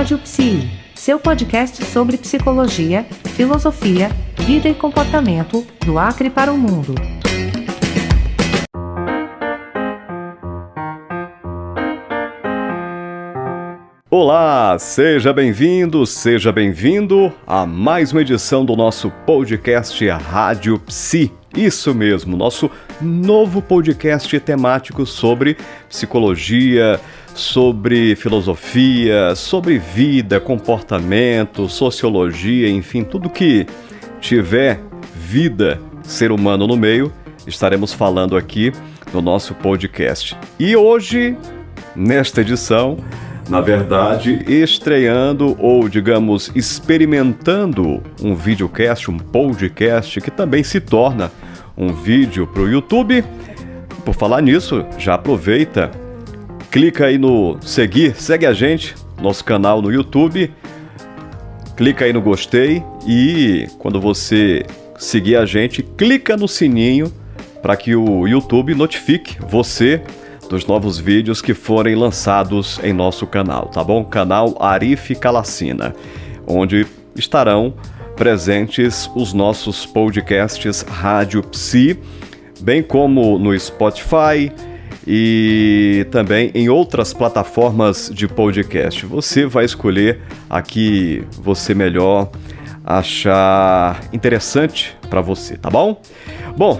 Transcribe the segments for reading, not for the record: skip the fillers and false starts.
Rádio Psi, seu podcast sobre psicologia, filosofia, vida e comportamento, do Acre para o mundo. Olá, seja bem-vindo a mais uma edição do nosso podcast Rádio Psi. Isso mesmo, nosso novo podcast temático sobre psicologia, sobre filosofia, sobre vida, comportamento, sociologia, enfim, tudo que tiver vida, ser humano no meio, estaremos falando aqui no nosso podcast. E hoje, nesta edição, na verdade, estreando ou, digamos, experimentando um videocast, um podcast que também se torna um vídeo para o YouTube. Por falar nisso, já aproveita, clica aí no seguir, segue a gente, nosso canal no YouTube, clica aí no gostei e quando você seguir a gente, clica no sininho para que o YouTube notifique você dos novos vídeos que forem lançados em nosso canal, tá bom? Canal Arif Calacina, onde estarão presentes os nossos podcasts Rádio Psi, bem como no Spotify e também em outras plataformas de podcast. Você vai escolher a que você melhor achar interessante para você, tá bom? Bom,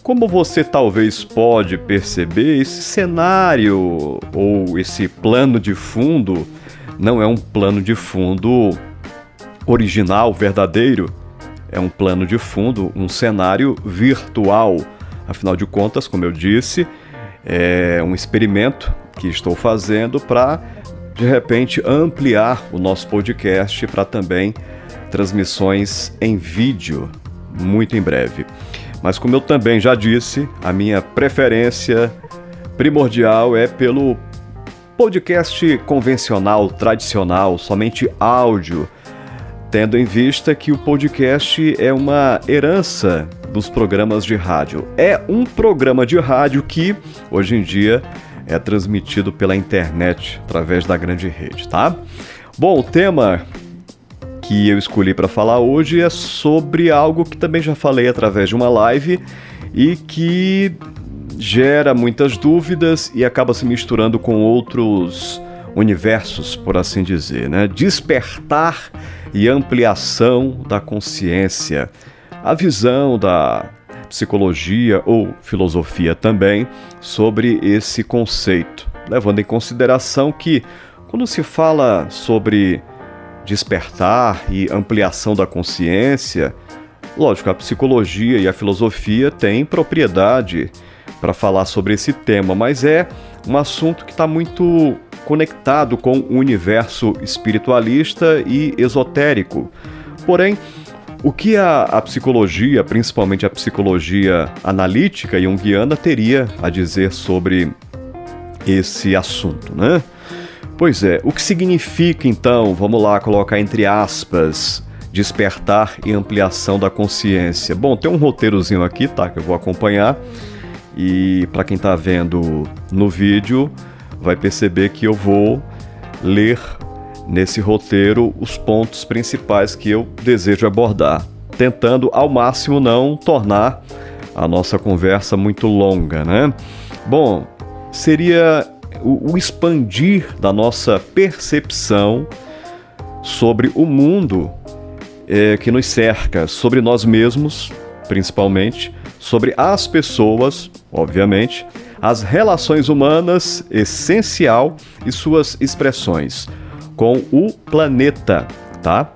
como você talvez pode perceber, esse cenário ou esse plano de fundo não é um plano de fundo original, verdadeiro. É um plano de fundo, um cenário virtual. Afinal de contas, como eu disse, é um experimento que estou fazendo para, de repente, ampliar o nosso podcast para também transmissões em vídeo, muito em breve. Mas como eu também já disse, a minha preferência primordial é pelo podcast convencional, tradicional, somente áudio, tendo em vista que o podcast é uma herança dos programas de rádio. É um programa de rádio que, hoje em dia, é transmitido pela internet, através da grande rede, tá? Bom, o tema que eu escolhi para falar hoje é sobre algo que também já falei através de uma live e que gera muitas dúvidas e acaba se misturando com outros universos, por assim dizer, né? Despertar e ampliação da consciência. A visão da psicologia ou filosofia também sobre esse conceito, levando em consideração que quando se fala sobre despertar e ampliação da consciência, lógico, a psicologia e a filosofia têm propriedade para falar sobre esse tema, mas é um assunto que está muito conectado com o universo espiritualista e esotérico. Porém, o que a psicologia, principalmente a psicologia analítica e junguiana, teria a dizer sobre esse assunto, né? Pois é, o que significa então, vamos lá colocar entre aspas, despertar e ampliação da consciência? Bom, tem um roteirozinho aqui, tá, que eu vou acompanhar e para quem está vendo no vídeo vai perceber que eu vou ler nesse roteiro os pontos principais que eu desejo abordar, tentando ao máximo não tornar a nossa conversa muito longa, né? Bom, seria o expandir da nossa percepção sobre o mundo que nos cerca, sobre nós mesmos, principalmente, sobre as pessoas, obviamente, as relações humanas, essencial, e suas expressões com o planeta, tá?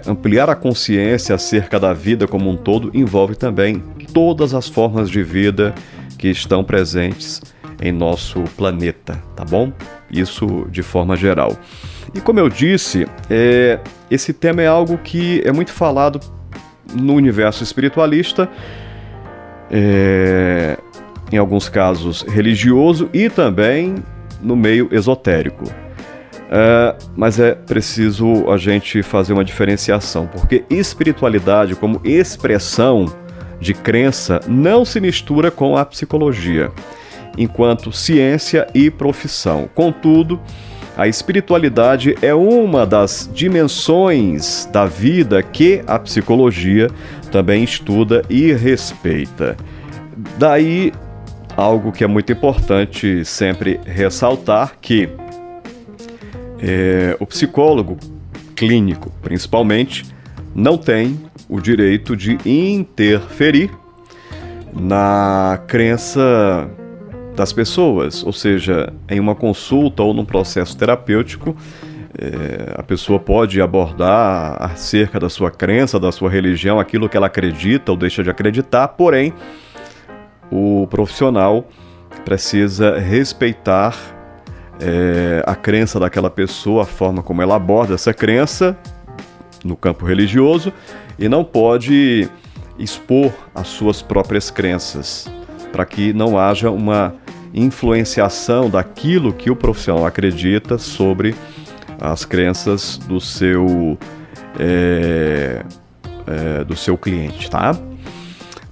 Ampliar a consciência acerca da vida como um todo envolve também todas as formas de vida que estão presentes em nosso planeta, tá bom? Isso de forma geral. E como eu disse, esse tema é algo que é muito falado no universo espiritualista, em alguns casos religioso e também no meio esotérico. Mas é preciso a gente fazer uma diferenciação, porque espiritualidade como expressão de crença não se mistura com a psicologia, enquanto ciência e profissão. Contudo, a espiritualidade é uma das dimensões da vida que a psicologia também estuda e respeita. Daí, algo que é muito importante sempre ressaltar, que o psicólogo clínico, principalmente, não tem o direito de interferir na crença das pessoas, ou seja, em uma consulta ou num processo terapêutico, a pessoa pode abordar acerca da sua crença, da sua religião, aquilo que ela acredita ou deixa de acreditar, porém, o profissional precisa respeitar a crença daquela pessoa, a forma como ela aborda essa crença no campo religioso, e não pode expor as suas próprias crenças, para que não haja uma influenciação daquilo que o profissional acredita sobre as crenças do seu cliente, tá?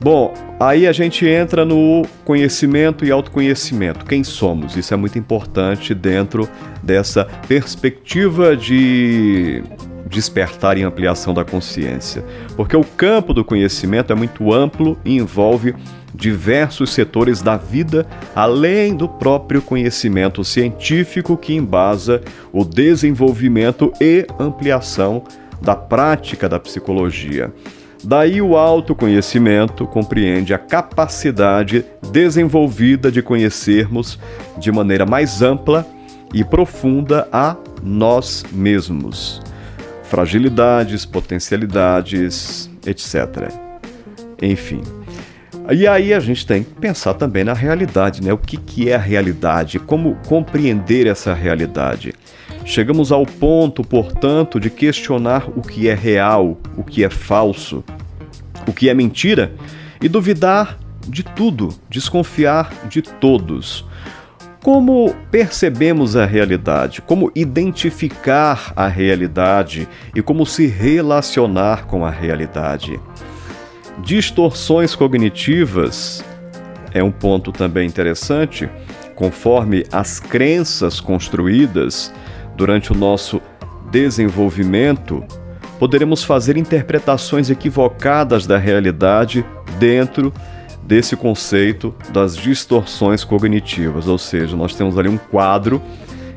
Bom, aí a gente entra no conhecimento e autoconhecimento. Quem somos? Isso é muito importante dentro dessa perspectiva de despertar e ampliação da consciência. Porque o campo do conhecimento é muito amplo e envolve diversos setores da vida, além do próprio conhecimento científico que embasa o desenvolvimento e ampliação da prática da psicologia. Daí o autoconhecimento compreende a capacidade desenvolvida de conhecermos de maneira mais ampla e profunda a nós mesmos. Fragilidades, potencialidades, etc. Enfim. E aí a gente tem que pensar também na realidade, né? O que é a realidade? Como compreender essa realidade? Chegamos ao ponto, portanto, de questionar o que é real, o que é falso, o que é mentira e duvidar de tudo, desconfiar de todos. Como percebemos a realidade? Como identificar a realidade e como se relacionar com a realidade? Distorções cognitivas é um ponto também interessante, conforme as crenças construídas durante o nosso desenvolvimento, poderemos fazer interpretações equivocadas da realidade dentro desse conceito das distorções cognitivas, ou seja, nós temos ali um quadro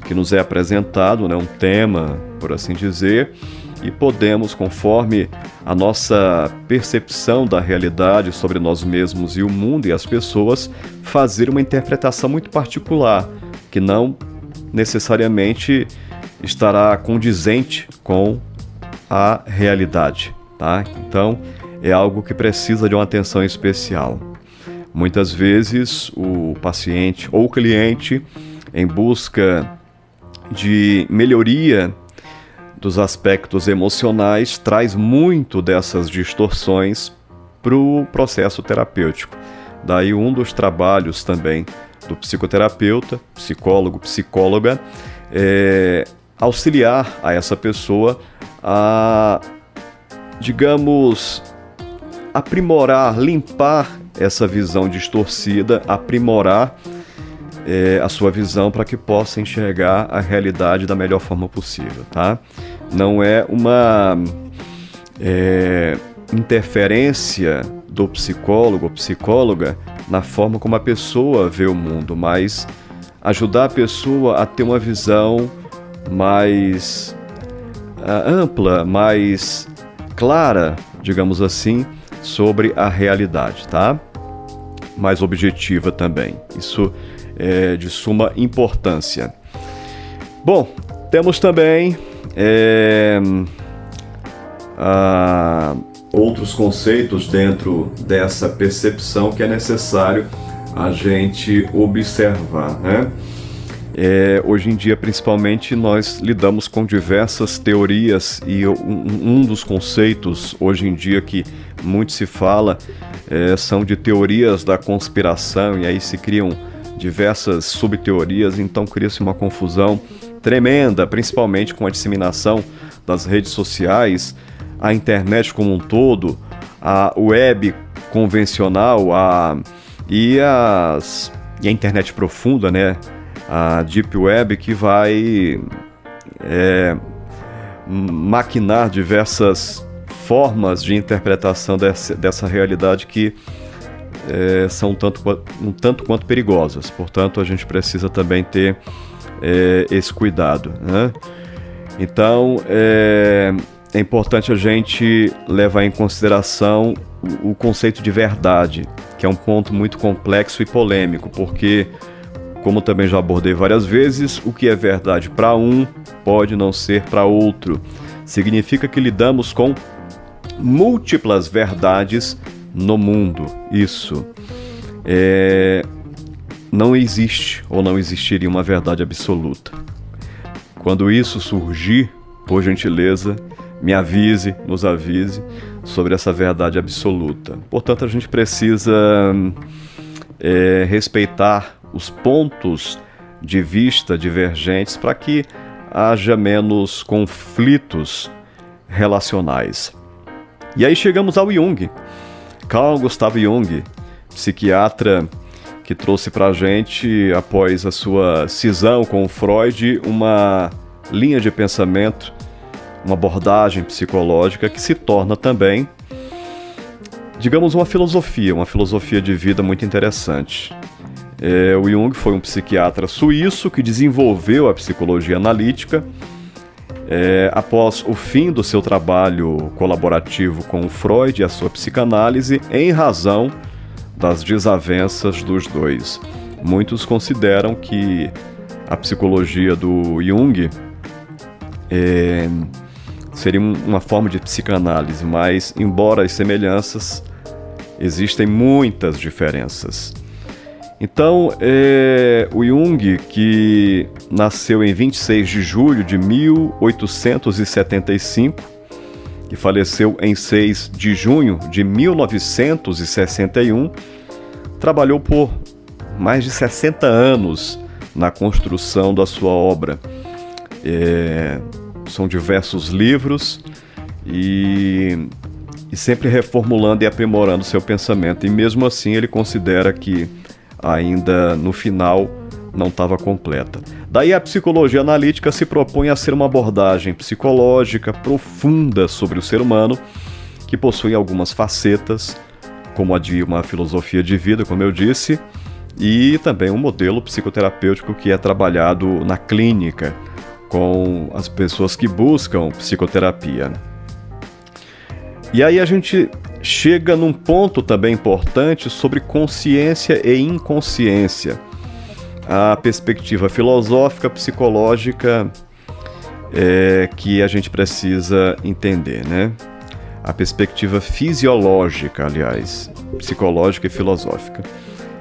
que nos é apresentado, né, um tema, por assim dizer, e podemos, conforme a nossa percepção da realidade sobre nós mesmos e o mundo e as pessoas, fazer uma interpretação muito particular, que não necessariamente estará condizente com a realidade, tá? Então, é algo que precisa de uma atenção especial. Muitas vezes, o paciente ou o cliente, em busca de melhoria dos aspectos emocionais, traz muito dessas distorções para o processo terapêutico. Daí um dos trabalhos também do psicoterapeuta, psicólogo, psicóloga, é auxiliar a essa pessoa a, digamos, aprimorar, limpar essa visão distorcida, aprimorar a sua visão para que possa enxergar a realidade da melhor forma possível, tá? Não é uma interferência do psicólogo ou psicóloga na forma como a pessoa vê o mundo, mas ajudar a pessoa a ter uma visão mais ampla, mais clara, digamos assim, sobre a realidade, tá? Mais objetiva também. Isso é de suma importância. Bom, temos também outros conceitos dentro dessa percepção que é necessário a gente observar, né? Hoje em dia, principalmente, nós lidamos com diversas teorias e um dos conceitos hoje em dia que muito se fala são de teorias da conspiração, e aí se criam diversas subteorias, então cria-se uma confusão tremenda, principalmente com a disseminação das redes sociais, a internet como um todo, a web convencional e a internet profunda, né? a Deep Web, que vai maquinar diversas formas de interpretação dessa realidade que são um tanto quanto perigosas. Portanto, a gente precisa também ter esse cuidado, né? Então, é importante a gente levar em consideração o conceito de verdade, que é um ponto muito complexo e polêmico, porque, como também já abordei várias vezes, o que é verdade para um pode não ser para outro. Significa que lidamos com múltiplas verdades no mundo. Isso não existe ou não existiria uma verdade absoluta. Quando isso surgir, por gentileza, nos avise sobre essa verdade absoluta. Portanto, a gente precisa respeitar os pontos de vista divergentes para que haja menos conflitos relacionais. E aí chegamos ao Jung, Carl Gustav Jung, psiquiatra que trouxe para a gente, após a sua cisão com o Freud, uma linha de pensamento, uma abordagem psicológica que se torna também, digamos, uma filosofia de vida muito interessante. O Jung foi um psiquiatra suíço que desenvolveu a psicologia analítica após o fim do seu trabalho colaborativo com o Freud e a sua psicanálise, em razão das desavenças dos dois. Muitos consideram que a psicologia do Jung seria uma forma de psicanálise, mas, embora as semelhanças, existem muitas diferenças. Então, o Jung, que nasceu em 26 de julho de 1875 e faleceu em 6 de junho de 1961, trabalhou por mais de 60 anos na construção da sua obra. São diversos livros e sempre reformulando e aprimorando seu pensamento. E mesmo assim ele considera que ainda no final não estava completa. Daí a psicologia analítica se propõe a ser uma abordagem psicológica profunda sobre o ser humano, que possui algumas facetas, como a de uma filosofia de vida, como eu disse, e também um modelo psicoterapêutico que é trabalhado na clínica com as pessoas que buscam psicoterapia. E aí a gente chega num ponto também importante sobre consciência e inconsciência. A perspectiva filosófica, psicológica que a gente precisa entender, né? A perspectiva fisiológica, aliás, psicológica e filosófica.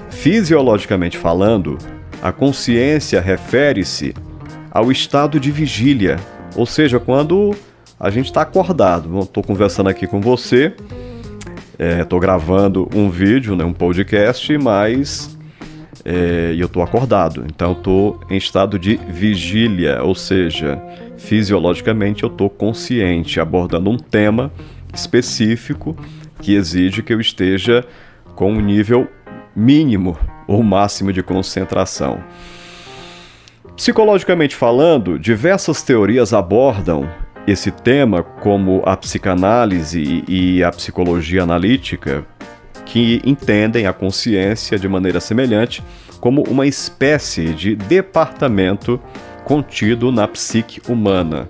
Fisiologicamente falando, a consciência refere-se ao estado de vigília, ou seja, quando a gente está acordado. Estou conversando aqui com você, estou gravando um vídeo, né, um podcast, mas eu estou acordado, então estou em estado de vigília, ou seja, fisiologicamente eu estou consciente, abordando um tema específico que exige que eu esteja com um nível mínimo ou máximo de concentração. Psicologicamente falando, diversas teorias abordam esse tema, como a psicanálise e a psicologia analítica, que entendem a consciência de maneira semelhante como uma espécie de departamento contido na psique humana.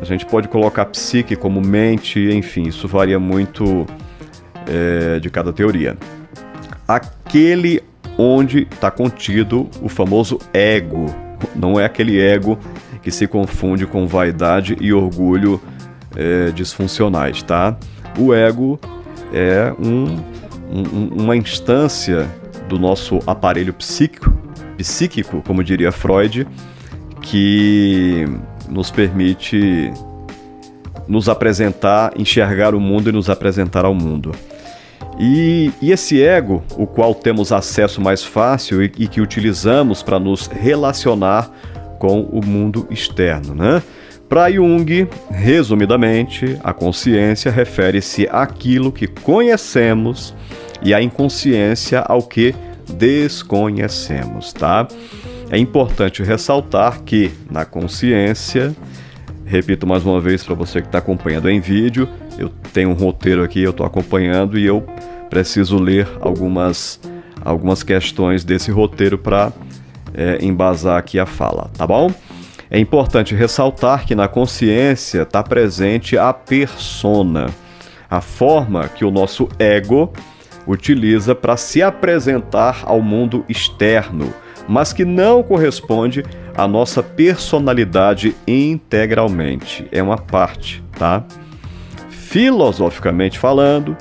A gente pode colocar psique como mente, enfim, isso varia muito de cada teoria. Aquele onde está contido o famoso ego, não é aquele ego que se confunde com vaidade e orgulho disfuncionais, tá? O ego é uma instância do nosso aparelho psíquico, como diria Freud, que nos permite nos apresentar, enxergar o mundo e nos apresentar ao mundo. E esse ego, o qual temos acesso mais fácil e que utilizamos para nos relacionar com o mundo externo, né? Para Jung, resumidamente, a consciência refere-se àquilo que conhecemos e a inconsciência ao que desconhecemos, tá? É importante ressaltar que na consciência, repito mais uma vez para você que está acompanhando em vídeo, eu tenho um roteiro aqui, eu estou acompanhando e eu preciso ler algumas questões desse roteiro para embasar aqui a fala, tá bom? É importante ressaltar que na consciência está presente a persona, a forma que o nosso ego utiliza para se apresentar ao mundo externo, mas que não corresponde à nossa personalidade integralmente. É uma parte, tá? Filosoficamente falando,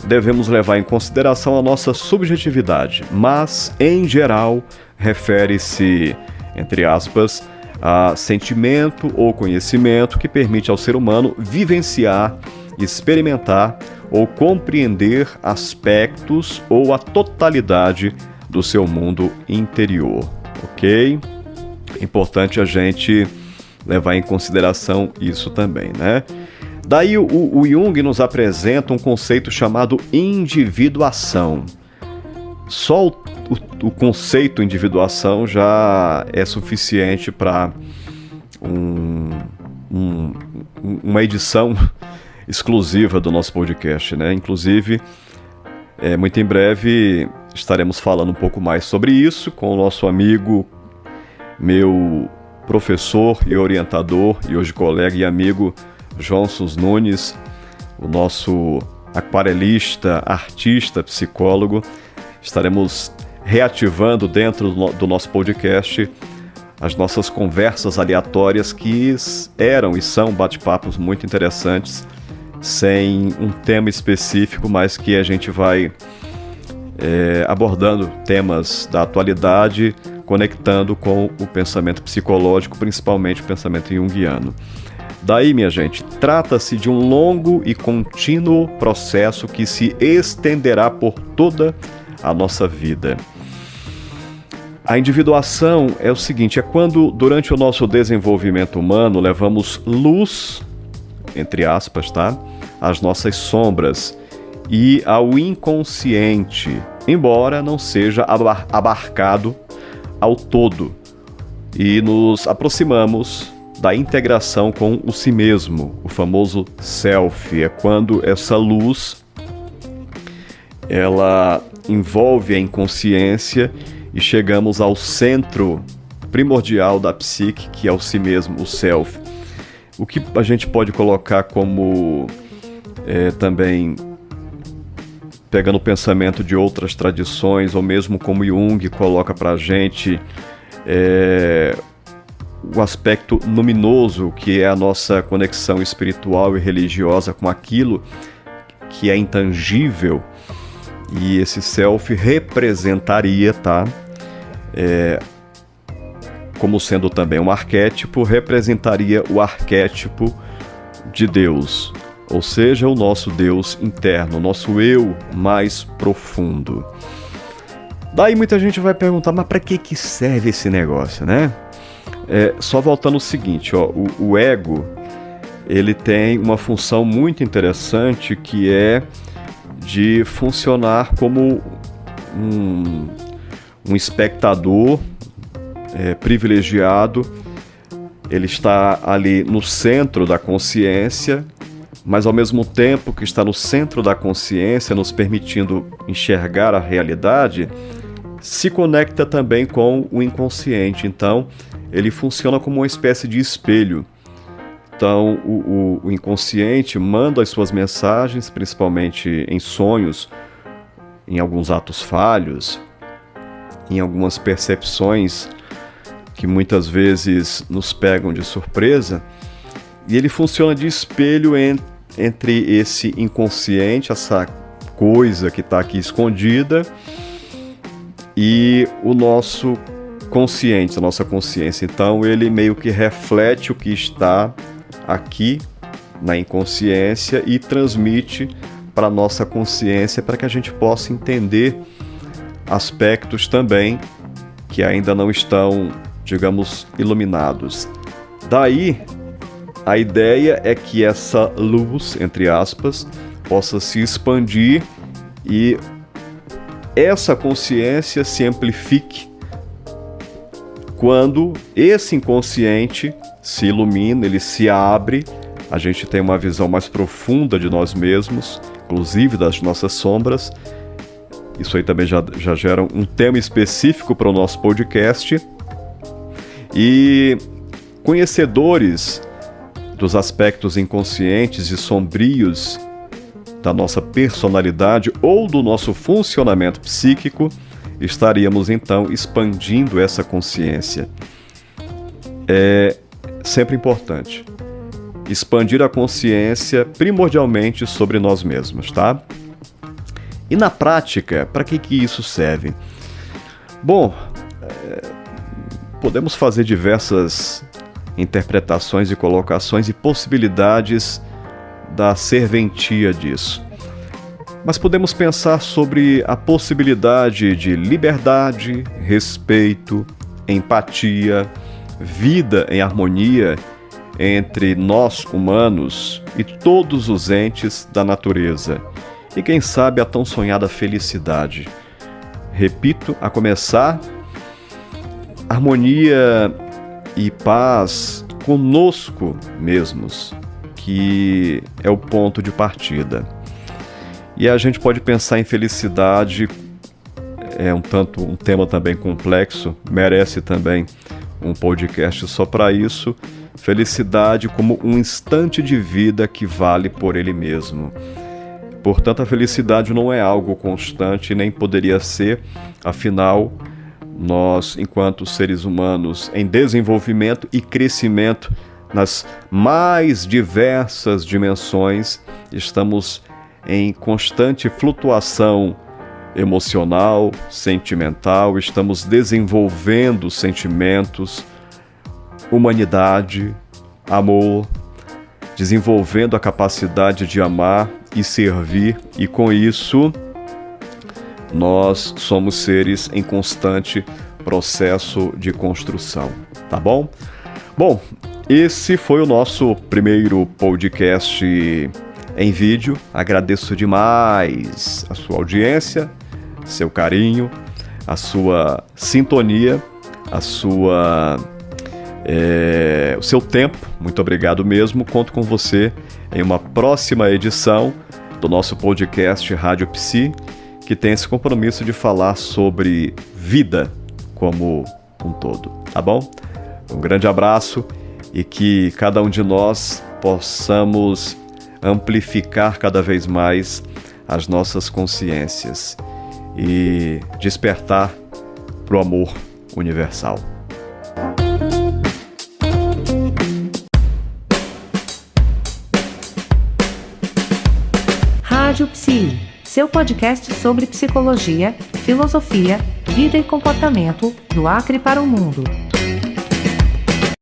devemos levar em consideração a nossa subjetividade, mas, em geral, refere-se, entre aspas, a sentimento ou conhecimento que permite ao ser humano vivenciar, experimentar ou compreender aspectos ou a totalidade do seu mundo interior, ok? É importante a gente levar em consideração isso também, né? Daí o Jung nos apresenta um conceito chamado individuação. Só o conceito individuação já é suficiente para uma edição exclusiva do nosso podcast, né? Inclusive, muito em breve estaremos falando um pouco mais sobre isso com o nosso amigo, meu professor e orientador, e hoje colega e amigo, Johnson Nunes, o nosso aquarelista, artista, psicólogo. Estaremos reativando dentro do nosso podcast as nossas conversas aleatórias que eram e são bate-papos muito interessantes, sem um tema específico, mas que a gente vai abordando temas da atualidade, conectando com o pensamento psicológico, principalmente o pensamento junguiano. Daí, minha gente, trata-se de um longo e contínuo processo que se estenderá por toda a nossa vida. A individuação é o seguinte, é quando, durante o nosso desenvolvimento humano, levamos luz, entre aspas, tá? Às nossas sombras e ao inconsciente, embora não seja abarcado ao todo, e nos aproximamos da integração com o si mesmo, o famoso self. É quando essa luz ela envolve a inconsciência e chegamos ao centro primordial da psique, que é o si mesmo, o self. O que a gente pode colocar como também pegando o pensamento de outras tradições, ou mesmo como Jung coloca para a gente o aspecto luminoso, que é a nossa conexão espiritual e religiosa com aquilo que é intangível, e esse self representaria, tá? Como sendo também um arquétipo, representaria o arquétipo de Deus, ou seja, o nosso Deus interno, o nosso eu mais profundo. Daí muita gente vai perguntar, mas para que serve esse negócio, né? Só voltando ao seguinte, ó, o ego, ele tem uma função muito interessante, que é de funcionar como um espectador privilegiado. Ele está ali no centro da consciência, mas ao mesmo tempo que está no centro da consciência, nos permitindo enxergar a realidade, se conecta também com o inconsciente. Então, ele funciona como uma espécie de espelho. Então, o inconsciente manda as suas mensagens, principalmente em sonhos, em alguns atos falhos, em algumas percepções que muitas vezes nos pegam de surpresa, e ele funciona de espelho entre esse inconsciente, essa coisa que está aqui escondida, e o nosso consciente, a nossa consciência. Então ele meio que reflete o que está aqui na inconsciência e transmite para a nossa consciência, para que a gente possa entender aspectos também que ainda não estão, digamos, iluminados. Daí, a ideia é que essa luz, entre aspas, possa se expandir e essa consciência se amplifique quando esse inconsciente se ilumina, ele se abre, a gente tem uma visão mais profunda de nós mesmos, inclusive das nossas sombras. Isso aí também já gera um tema específico para o nosso podcast. E conhecedores dos aspectos inconscientes e sombrios da nossa personalidade ou do nosso funcionamento psíquico, estaríamos então expandindo essa consciência. É sempre importante expandir a consciência primordialmente sobre nós mesmos, tá? E na prática, para que isso serve? Bom, podemos fazer diversas interpretações e colocações e possibilidades da serventia disso. Mas podemos pensar sobre a possibilidade de liberdade, respeito, empatia, vida em harmonia entre nós humanos e todos os entes da natureza. E quem sabe a tão sonhada felicidade. Repito, a começar, harmonia e paz conosco mesmos, que é o ponto de partida. E a gente pode pensar em felicidade, é um tema também complexo, merece também um podcast só para isso. Felicidade como um instante de vida que vale por ele mesmo. Portanto, a felicidade não é algo constante, nem poderia ser, afinal, nós, enquanto seres humanos em desenvolvimento e crescimento nas mais diversas dimensões, estamos em constante flutuação emocional, sentimental, estamos desenvolvendo sentimentos, humanidade, amor, desenvolvendo a capacidade de amar e servir, e com isso nós somos seres em constante processo de construção, tá bom? Bom, esse foi o nosso primeiro podcast em vídeo. Agradeço demais a sua audiência, seu carinho, a sua sintonia, o seu tempo. Muito obrigado mesmo. Conto com você em uma próxima edição do nosso podcast Rádio Psi, que tem esse compromisso de falar sobre vida como um todo, tá bom? Um grande abraço e que cada um de nós possamos amplificar cada vez mais as nossas consciências e despertar para o amor universal. Rádio Psi, seu podcast sobre psicologia, filosofia, vida e comportamento do Acre para o mundo.